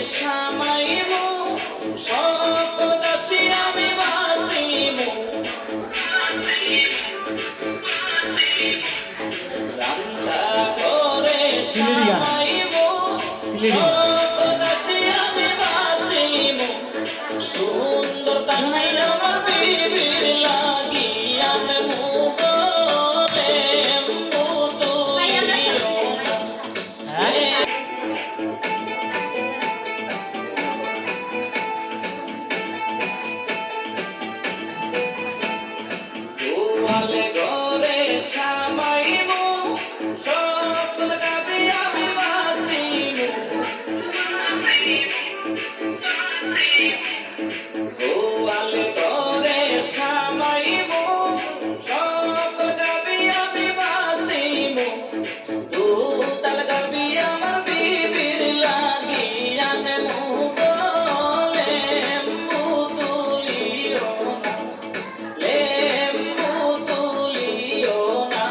সামাইমু সকল দাসী আমি বাঁচিমু রান্না করে সামাইমু সকল দাসী আমি বাঁচিমু সুন্দর দাসী আমার বিবির লাগি আমি মুগলে মুতুলিও গোয়ালে ঘরে সামাইমু সকল দাবি আমি বাঁচিমু গোয়ালে ঘরে সামাইমু সকল দাবি আমি বাঁচিমু দুতাল দাবি আমার বিবির লাগি আনে মুগলে মুতুলিও না লেম্বু তুলিও না